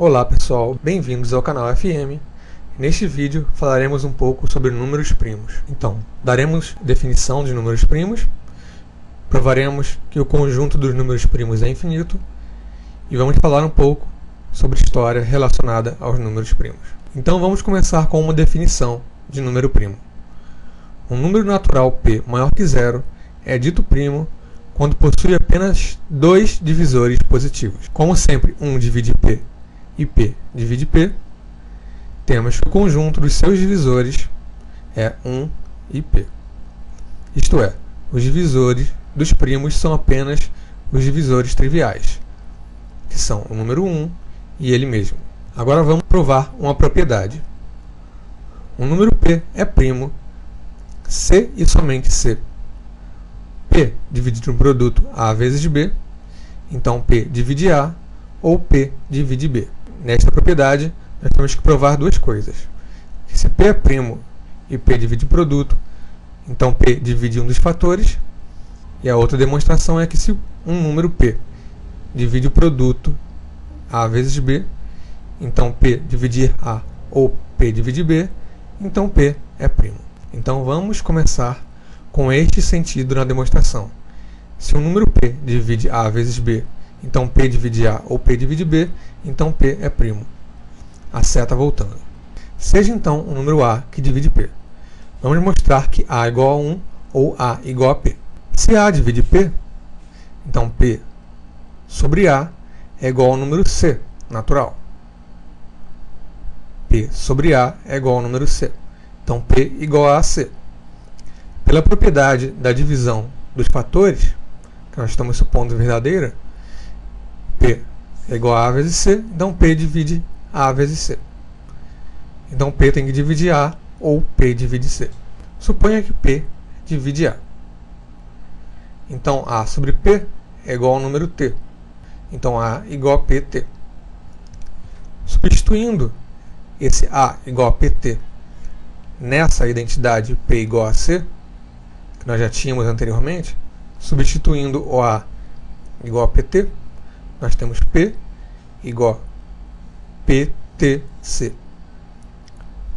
Olá pessoal, bem-vindos ao canal FM. Neste vídeo falaremos um pouco sobre números primos. Então, daremos definição de números primos, provaremos que o conjunto dos números primos é infinito e vamos falar um pouco sobre história relacionada aos números primos. Então vamos começar com uma definição de número primo. Um número natural p maior que zero é dito primo quando possui apenas dois divisores positivos. Como sempre 1 divide p e p divide p, temos que o conjunto dos seus divisores é 1 e p. Isto é, os divisores dos primos são apenas os divisores triviais, que são o número 1 e ele mesmo. Agora vamos provar uma propriedade. Um número p é primo se e somente se p dividido no produto a vezes b, então p divide a ou p divide b. Nesta propriedade, nós temos que provar duas coisas. Que se p é primo e p divide o produto, então p divide um dos fatores. E a outra demonstração é que se um número p divide o produto a vezes b, então p dividir a ou p divide b, então p é primo. Então vamos começar com este sentido na demonstração. Se um número p divide a vezes b, então p divide a ou p divide b, então p é primo. A seta voltando. Seja então um número a que divide p. Vamos mostrar que a é igual a 1 ou a igual a p. Se a divide p, então p sobre a é igual ao número c, natural. P sobre a é igual ao número c. Então p igual a c. Pela propriedade da divisão dos fatores, que nós estamos supondo verdadeira, p é igual a vezes c, então p divide a vezes c. Então p tem que dividir a ou p divide c. Suponha que p divide a. Então a sobre p é igual ao número t. Então a igual a pt. Substituindo esse a igual a pt nessa identidade p igual a c, que nós já tínhamos anteriormente, substituindo o a igual a pt, nós temos p igual a ptc.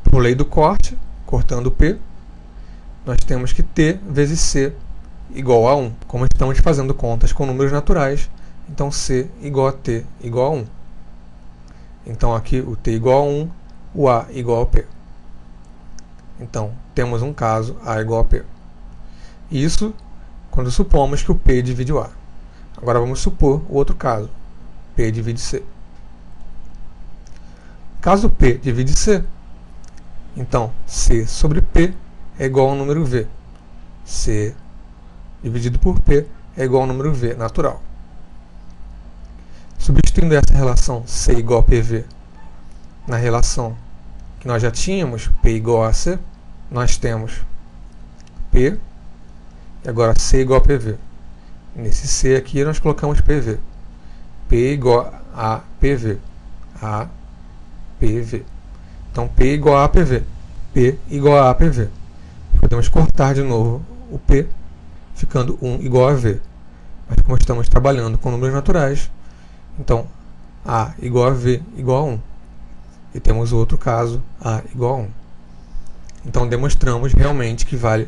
Por lei do corte, cortando p, nós temos que t vezes c igual a 1. Como estamos fazendo contas com números naturais, então c igual a t igual a 1. Então aqui o t igual a 1, o a igual a p. Então temos um caso a igual a p. Isso quando supomos que o p divide o a. Agora vamos supor o outro caso, p divide c. Caso p divide c, então c sobre p é igual ao número v. c dividido por p é igual ao número v natural. Substituindo essa relação c igual a pv na relação que nós já tínhamos, p igual a c, nós temos p e agora c igual a pv. Nesse c aqui nós colocamos pv. p igual a pv. A pv. Então p igual a pv. p igual a pv. Podemos cortar de novo o p, ficando 1 igual a v. Mas como estamos trabalhando com números naturais, então a igual a v igual a 1. E temos o outro caso, a igual a 1. Então demonstramos realmente que vale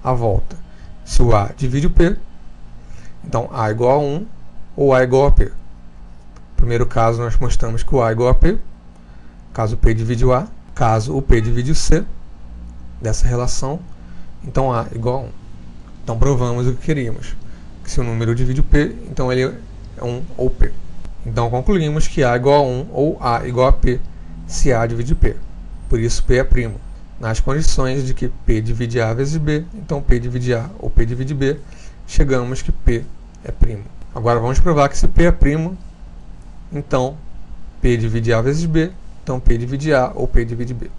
a volta. Se o a divide o p, então a igual a 1 ou a igual a p. No primeiro caso nós mostramos que o a é igual a p, caso o p divide o a, caso o p divide o c, dessa relação, então a igual a 1. Então provamos o que queríamos, que se o número divide o p, então ele é 1 ou p. Então concluímos que a é igual a 1 ou a igual a p se a divide p. Por isso p é primo. Nas condições de que p divide a vezes b, então p divide a ou p divide b, chegamos que p é primo. Agora vamos provar que se p é primo, então p divide a vezes b, então p divide a ou p divide b.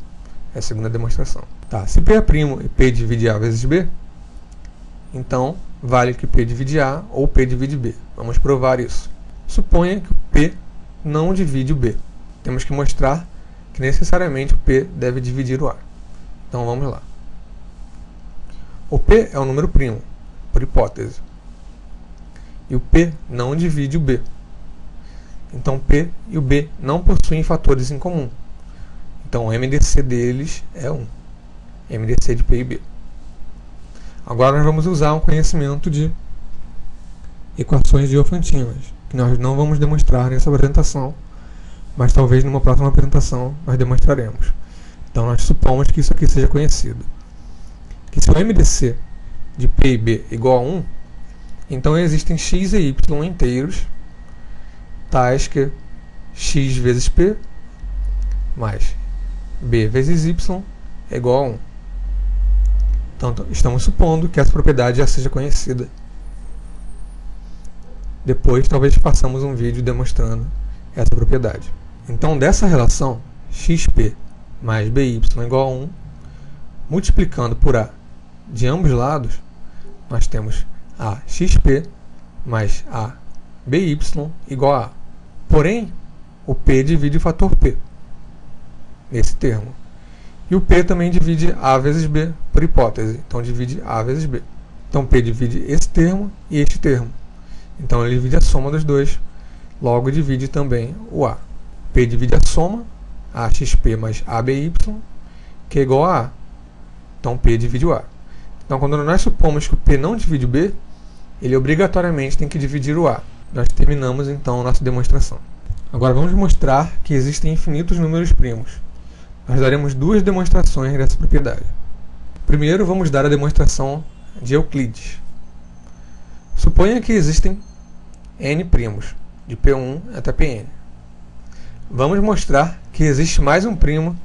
É a segunda demonstração. Tá, se p é primo e p divide a vezes b, então vale que p divide a ou p divide b. Vamos provar isso. Suponha que o p não divide o b. Temos que mostrar que necessariamente o p deve dividir o a. Então vamos lá. O p é um número primo, por hipótese. E o p não divide o b. Então P e o B não possuem fatores em comum. Então o MDC deles é 1. MDC de P e B. Agora nós vamos usar um conhecimento de equações diofantinas, que nós não vamos demonstrar nessa apresentação, mas talvez numa próxima apresentação nós demonstraremos. Então nós supomos que isso aqui seja conhecido. Que se o MDC de P e B é igual a 1, então existem x e y inteiros, tais que x vezes P mais B vezes Y é igual a 1. Então estamos supondo que essa propriedade já seja conhecida. Depois talvez façamos um vídeo demonstrando essa propriedade. Então dessa relação xp mais by igual a 1, multiplicando por a de ambos lados, nós temos a xp mais a by igual a A. Porém, o p divide o fator p nesse termo. E o p também divide a vezes b por hipótese. Então divide a vezes b. Então p divide esse termo e este termo. Então ele divide a soma dos dois. Logo divide também o a. P divide a soma, axp mais aby, que é igual a A. Então P divide o A. Então quando nós supomos que o P não divide o B, ele obrigatoriamente tem que dividir o A. Nós terminamos então a nossa demonstração. Agora vamos mostrar que existem infinitos números primos. Nós daremos duas demonstrações dessa propriedade. Primeiro vamos dar a demonstração de Euclides. Suponha que existem n primos, de P1 até Pn. Vamos mostrar que existe mais um primo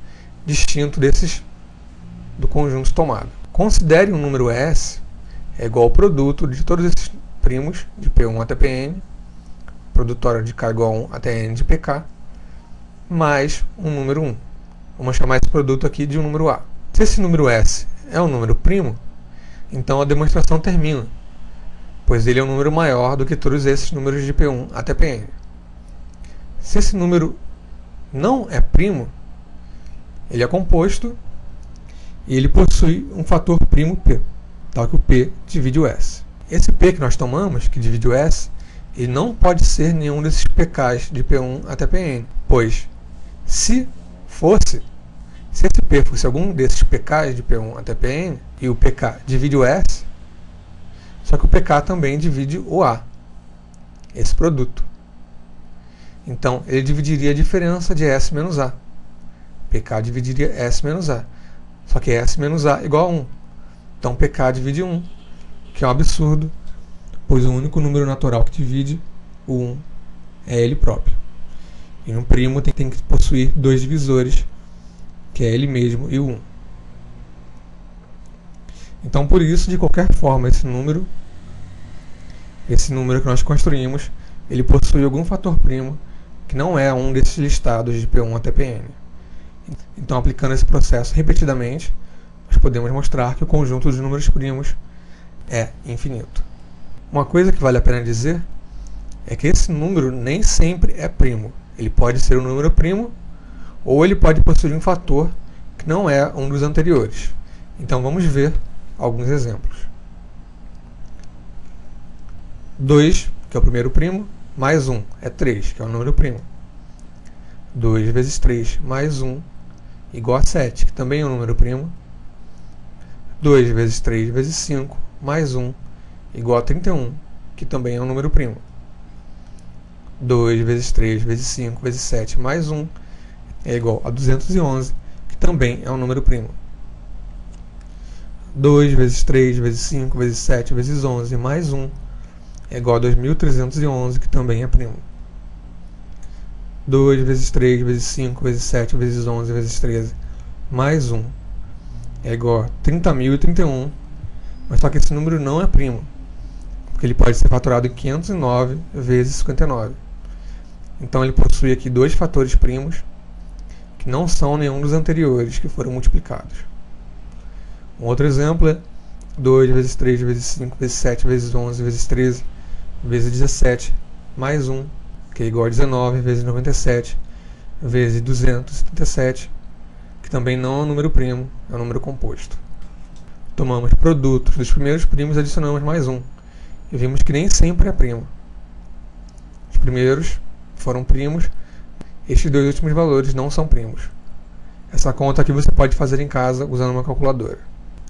distinto desses do conjunto tomado. Considere um número S é igual ao produto de todos esses primos de P1 até Pn, produtório de K igual a 1 até n de Pk, mais um número 1. Vamos chamar esse produto aqui de um número A. Se esse número S é um número primo, então a demonstração termina, pois ele é um número maior do que todos esses números de P1 até Pn. Se esse número não é primo, ele é composto e ele possui um fator primo P, tal que o P divide o S. Esse P que nós tomamos, que divide o S, ele não pode ser nenhum desses PKs de P1 até Pn, pois se esse P fosse algum desses PKs de P1 até Pn, e o PK divide o S, só que o PK também divide o A, esse produto. Então, ele dividiria a diferença de S menos A. PK dividiria S menos A. Só que S menos A é igual a 1. Então, PK divide 1, que é um absurdo, pois o único número natural que divide o 1 é ele próprio. E um primo tem que possuir dois divisores, que é ele mesmo e o 1. Então, por isso, de qualquer forma, esse número que nós construímos, ele possui algum fator primo que não é um desses listados de P1 até Pn. Então, aplicando esse processo repetidamente, nós podemos mostrar que o conjunto de números primos é infinito. Uma coisa que vale a pena dizer é que esse número nem sempre é primo. Ele pode ser um número primo, ou ele pode possuir um fator que não é um dos anteriores. Então vamos ver alguns exemplos. 2, que é o primeiro primo, mais 1 é 3, que é o número primo. 2 vezes 3 mais 1 igual a 7, que também é um número primo. 2 vezes 3 vezes 5 mais 1 igual a 31, que também é um número primo. 2 vezes 3 vezes 5 vezes 7 mais 1 é igual a 211, que também é um número primo. 2 vezes 3 vezes 5 vezes 7 vezes 11 mais 1 é igual a 2311, que também é primo. 2 vezes 3 vezes 5 vezes 7 vezes 11 vezes 13 mais 1 é igual a 30.031, mas só que esse número não é primo, porque ele pode ser fatorado em 509 vezes 59. Então ele possui aqui dois fatores primos que não são nenhum dos anteriores que foram multiplicados. Um outro exemplo é 2 vezes 3 vezes 5 vezes 7 vezes 11 vezes 13 vezes 17 mais 1, que é igual a 19 vezes 97 vezes 277, que também não é um número primo, é um número composto. Tomamos produtos dos primeiros primos e adicionamos mais 1, e vimos que nem sempre é primo. Os primeiros foram primos, estes dois últimos valores não são primos. Essa conta aqui você pode fazer em casa usando uma calculadora,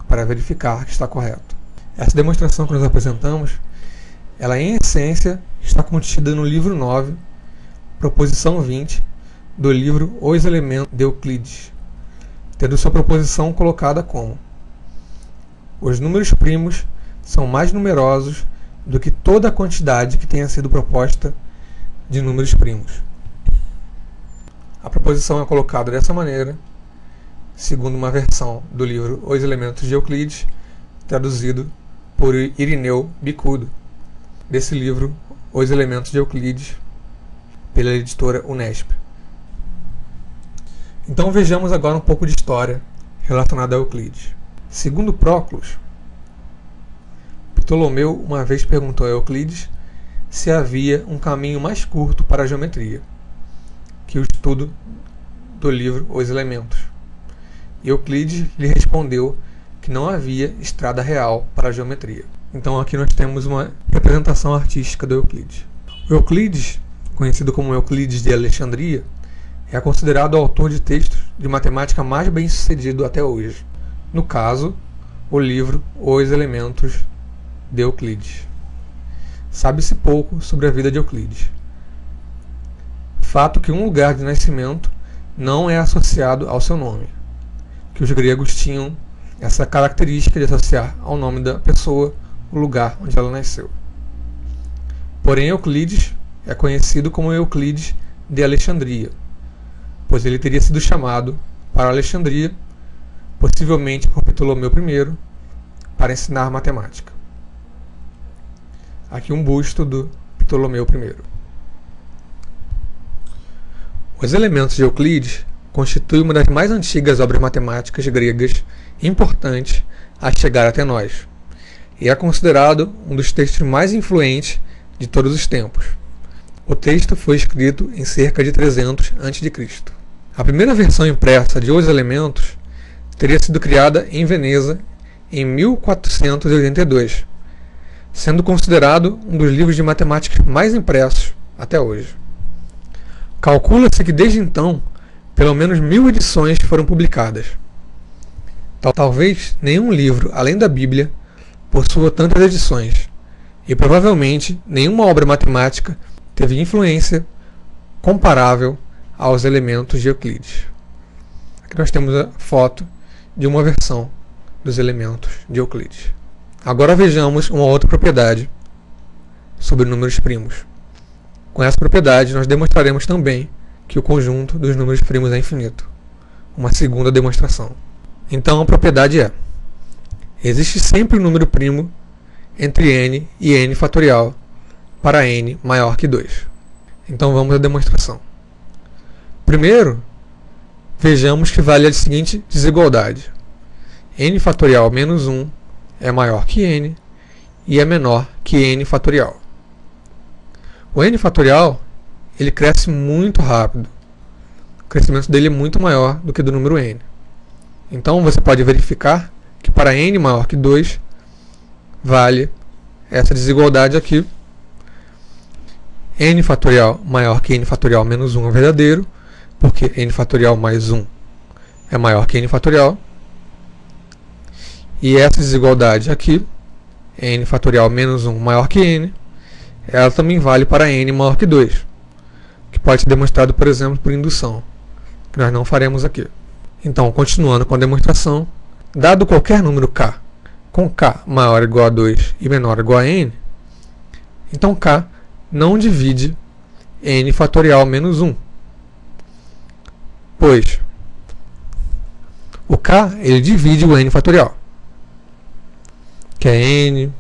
para verificar que está correto. Essa demonstração que nós apresentamos, ela em essência está contida no livro 9, proposição 20, do livro Os Elementos de Euclides, tendo sua proposição colocada como: os números primos são mais numerosos do que toda a quantidade que tenha sido proposta de números primos. A proposição é colocada dessa maneira, segundo uma versão do livro Os Elementos de Euclides, traduzido por Irineu Bicudo, desse livro Os Elementos de Euclides, pela editora Unesp. Então vejamos agora um pouco de história relacionada a Euclides. Segundo Próclus, Ptolomeu uma vez perguntou a Euclides se havia um caminho mais curto para a geometria que o estudo do livro Os Elementos. Euclides lhe respondeu que não havia estrada real para a geometria. Então aqui nós temos uma representação artística do Euclides. O Euclides, conhecido como Euclides de Alexandria, é considerado o autor de textos de matemática mais bem-sucedido até hoje. No caso, o livro Os Elementos de Euclides. Sabe-se pouco sobre a vida de Euclides. Fato que um lugar de nascimento não é associado ao seu nome, que os gregos tinham essa característica de associar ao nome da pessoa o lugar onde ela nasceu. Porém, Euclides é conhecido como Euclides de Alexandria, pois ele teria sido chamado para Alexandria, possivelmente por Ptolomeu I, para ensinar matemática. Aqui um busto do Ptolomeu I. Os Elementos de Euclides constituem uma das mais antigas obras matemáticas gregas importantes a chegar até nós, e é considerado um dos textos mais influentes de todos os tempos. O texto foi escrito em cerca de 300 a.C. A primeira versão impressa de Os Elementos teria sido criada em Veneza em 1482, sendo considerado um dos livros de matemática mais impressos até hoje. Calcula-se que desde então, pelo menos 1000 edições foram publicadas. Talvez nenhum livro, além da Bíblia, possua tantas edições, e provavelmente nenhuma obra matemática teve influência comparável aos Elementos de Euclides. Aqui nós temos a foto de uma versão dos Elementos de Euclides. Agora vejamos uma outra propriedade sobre números primos. Com essa propriedade nós demonstraremos também que o conjunto dos números primos é infinito. Uma segunda demonstração. Então a propriedade é: existe sempre um número primo entre n e n fatorial para n maior que 2. Então vamos à demonstração. Primeiro, vejamos que vale a seguinte desigualdade: n fatorial menos 1 é maior que n e é menor que n fatorial. O n fatorial ele cresce muito rápido. O crescimento dele é muito maior do que do número n. Então você pode verificar que para n maior que 2 vale essa desigualdade aqui. N fatorial maior que n fatorial menos 1 é verdadeiro, porque n fatorial mais 1 é maior que n fatorial. E essa desigualdade aqui, n fatorial menos 1 maior que n, ela também vale para n maior que 2, que pode ser demonstrado, por exemplo, por indução, que nós não faremos aqui. Então, continuando com a demonstração, dado qualquer número k, com k maior ou igual a 2 e menor ou igual a n, então k não divide n fatorial menos 1, pois o k ele divide o n fatorial, que é n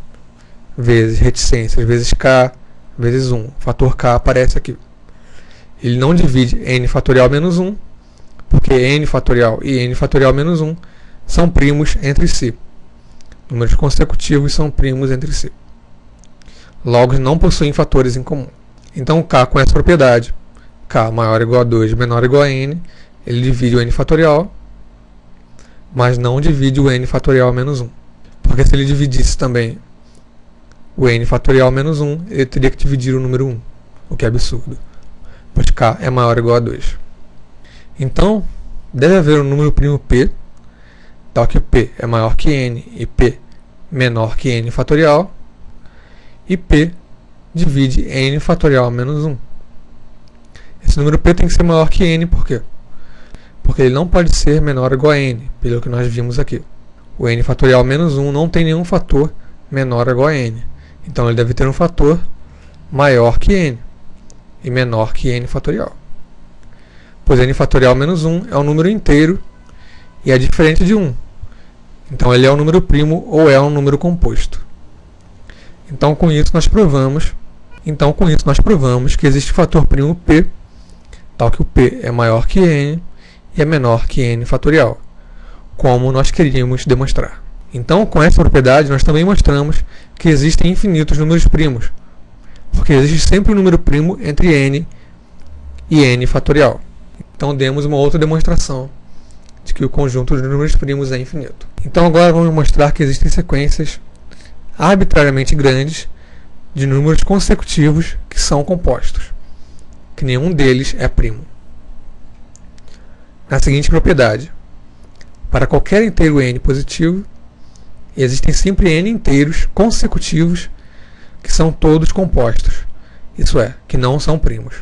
vezes reticências vezes k vezes 1. O fator k aparece aqui. Ele não divide n fatorial menos 1, porque n fatorial e n fatorial menos 1 são primos entre si. Números consecutivos são primos entre si. Logo, não possuem fatores em comum. Então, o k com essa propriedade, k maior ou igual a 2, menor ou igual a n, ele divide o n fatorial, mas não divide o n fatorial menos 1. Porque se ele dividisse também o n fatorial menos 1, ele teria que dividir o número 1, o que é absurdo. pois k é maior ou igual a 2. Então, deve haver um número primo p, tal que p é maior que n e p menor que n fatorial, e p divide n fatorial menos 1. Esse número p tem que ser maior que n, por quê? Porque ele não pode ser menor ou igual a n, pelo que nós vimos aqui. O n fatorial menos 1 não tem nenhum fator menor ou igual a n. Então ele deve ter um fator maior que n e menor que n fatorial. Pois n fatorial menos 1 é um número inteiro e é diferente de 1. Então ele é um número primo ou é um número composto. Então com isso nós provamos que existe fator primo p, tal que o p é maior que n e é menor que n fatorial, como nós queríamos demonstrar. Então, com essa propriedade, nós também mostramos que existem infinitos números primos, porque existe sempre um número primo entre n e n fatorial. Então, demos uma outra demonstração de que o conjunto de números primos é infinito. Então, agora vamos mostrar que existem sequências arbitrariamente grandes de números consecutivos que são compostos, que nenhum deles é primo. Na seguinte propriedade: para qualquer inteiro n positivo, existem sempre n inteiros consecutivos que são todos compostos, isso é, que não são primos.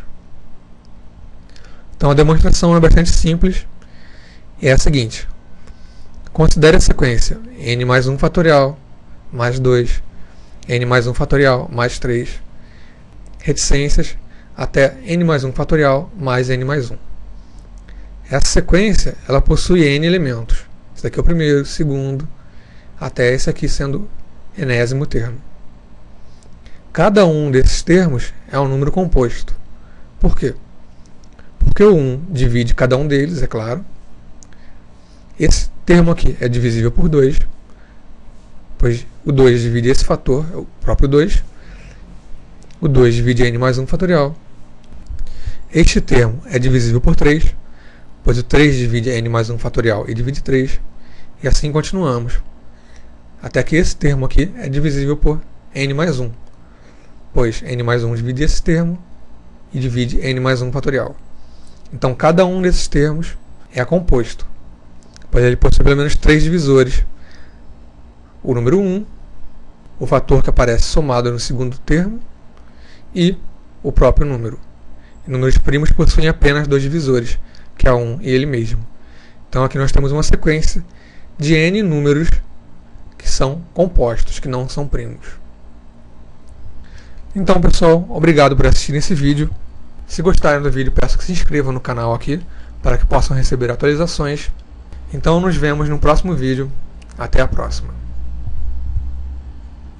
Então a demonstração é bastante simples e é a seguinte: considere a sequência n mais 1 fatorial mais 2, n mais 1 fatorial mais 3, reticências até n mais 1 fatorial mais n mais 1. Essa sequência ela possui n elementos. Esse daqui é o primeiro, segundo, até esse aqui sendo enésimo termo. Cada um desses termos é um número composto. Por quê? Porque o 1 divide cada um deles, é claro. Esse termo aqui é divisível por 2, pois o 2 divide esse fator, é o próprio 2. O 2 divide n mais 1 fatorial. Este termo é divisível por 3, pois o 3 divide n mais 1 fatorial e divide 3. E assim continuamos, até que esse termo aqui é divisível por n mais 1, pois n mais 1 divide esse termo e divide n mais 1 fatorial. Então cada um desses termos é composto, pois ele possui pelo menos 3 divisores: o número 1, o fator que aparece somado no segundo termo e o próprio número. E números primos possuem apenas 2 divisores, que é 1 e ele mesmo. Então aqui nós temos uma sequência de n números que são compostos, que não são primos. Então, pessoal, obrigado por assistir esse vídeo. Se gostaram do vídeo, peço que se inscrevam no canal aqui, para que possam receber atualizações. Então nos vemos no próximo vídeo. Até a próxima.